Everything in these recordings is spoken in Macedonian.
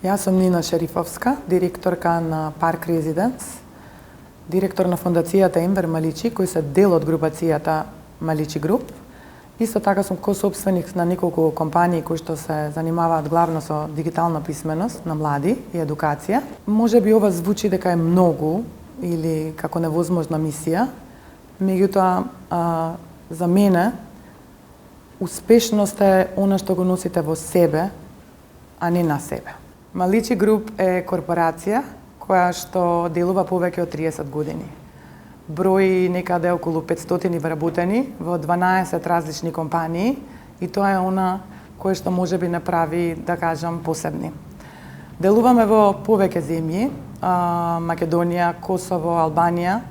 Јас сум Нина Шерифовска, директорка на Парк Резиденс, директор на фондацијата Енвер Маличи, кои се дел од групацијата Маличи Груп. Исто така сум косопственик на неколку компании кои што се занимаваат главно со дигитална писменост на млади и едукација. Може би ова звучи дека е многу или како невозможна мисија, меѓутоа за мене успешност е она што го носите во себе, а не на себе. Маличи Груп е корпорација која што делува повеќе од 30 години. Брои некаде околу 500 вработени во 12 различни компании и тоа е она кое што може би направи, да кажам, посебни. Делуваме во повеќе земји, Македонија, Косово, Албанија,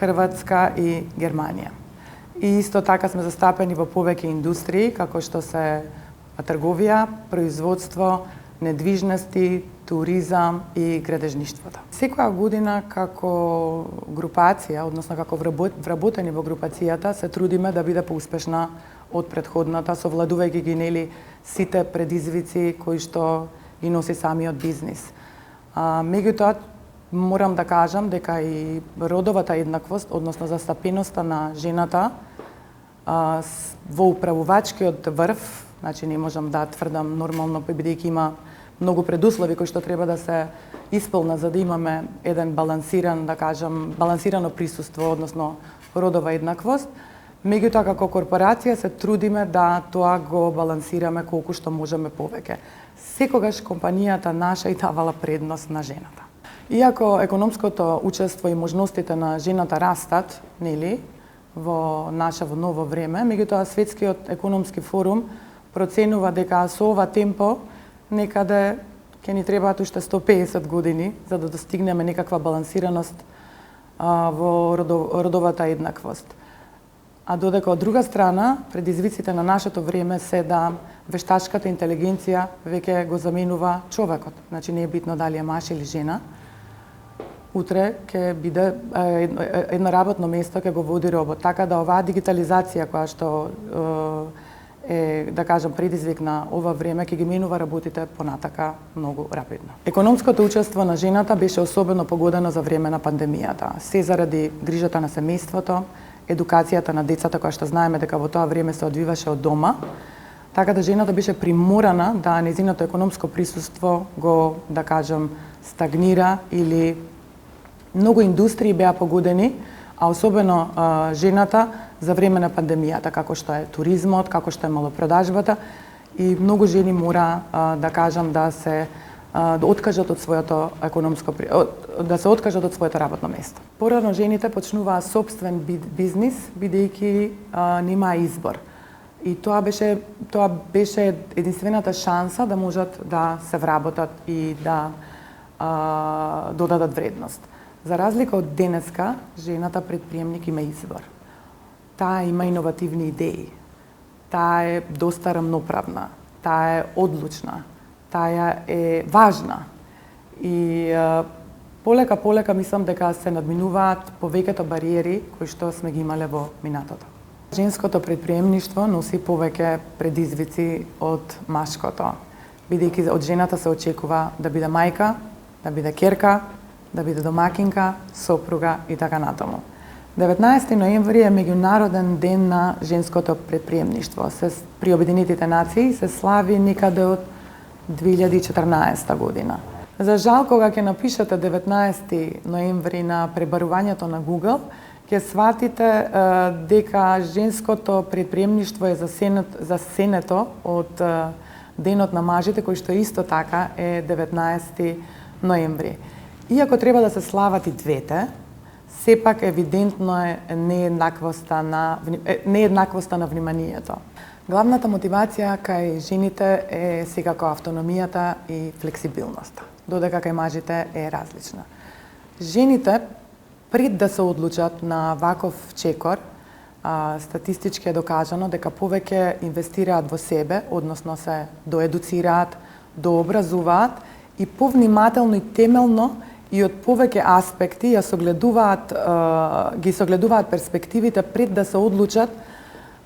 Хрватска и Германија. И исто така сме застапени во повеќе индустрии, како што се трговија, производство, недвижности, туризам и градежништвото. Секоја година како групација, односно како вработени во групацијата, се трудиме да биде поуспешна од претходната, совладувајќи ги нели сите предизвици кои што ги носи самиот бизнис. Меѓутоа, морам да кажам дека и родовата еднаквост, односно застапеноста на жената во управувачкиот врв, значи не можам да тврдам нормално, бидејќи има многу предуслови кои што треба да се исполнат за да имаме еден балансиран, да кажам, балансирано присуство, односно родова еднаквост. Меѓутоа, како корпорација се трудиме да тоа го балансираме колку што можеме повеќе. Секогаш компанијата наша и давала предност на жената. Иако економското учество и можностите на жената растат, нели, во ново време, меѓутоа Светскиот економски форум проценува дека со ова темпо некаде ќе ни требаат уште 150 години за да достигнеме некаква балансираност во родовата еднаквост. А додека од друга страна, предизвиците на нашето време се да вештачката интелигенција веќе го заменува човекот. Значи не е битно дали е маж или жена. Утре ќе биде едно работно место ќе го води робот. Така да оваа дигитализација која што е, да кажам, предизвик на ова време, ќе ги менува работите понатака многу рапидно. Економското учество на жената беше особено погодено за време на пандемијата. Се заради грижата на семејството, едукацијата на децата, која што знаеме дека во тоа време се одвиваше од дома, така да жената беше приморана да нејзиното економско присуство го, да кажам, стагнира или многу индустрии беа погодени, а особено жената за време на пандемијата, како што е туризмот, како што е малопродажбата и многу жени мора, да кажам, да се откажат од своето работно место. Порано жените почнуваа сопствен бизнис, бидејќи немаа избор. И тоа беше единствената шанса да можат да се вработат и да додадат вредност. За разлика од денеска, жената предприемник има избор. Таа има иновативни идеи. Таа е доста рамноправна. Таа е одлучна. Таа е важна. И полека мислам дека се надминуваат повеќето бариери кои што сме ги имале во минатото. Женското предприемништво носи повеќе предизвици од машкото, бидејќи од жената се очекува да биде мајка, да биде ќерка, да биде домакинка, сопруга и така натаму. 19 ноември е меѓународен ден на женското предприемништво. При Обединетите нации се слави некаде од 2014 година. За жал, кога ќе напишете 19 ноември на пребарувањето на Google, ќе сватите дека женското предприемништво е засенето од денот на мажите, кој што исто така е 19 ноември. Иако треба да се слават и двете, сепак евидентно е нееднаквоста на вниманието. Главната мотивација кај жените е секако автономијата и флексибилноста, додека кај мажите е различна. Жените, пред да се одлучат на ваков чекор, статистички е докажано дека повеќе инвестираат во себе, односно се доедуцираат, дообразуваат и повнимателно и темелно и од повеќе аспекти ги согледуваат перспективите пред да се одлучат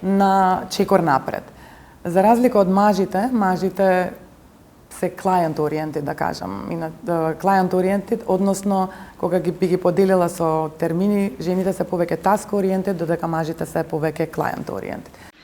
на чекор напред. За разлика од мажите се client oriented, да кажам. Client oriented, односно, кога би ги поделила со термини, жените се повеќе task oriented, додека мажите се повеќе client oriented.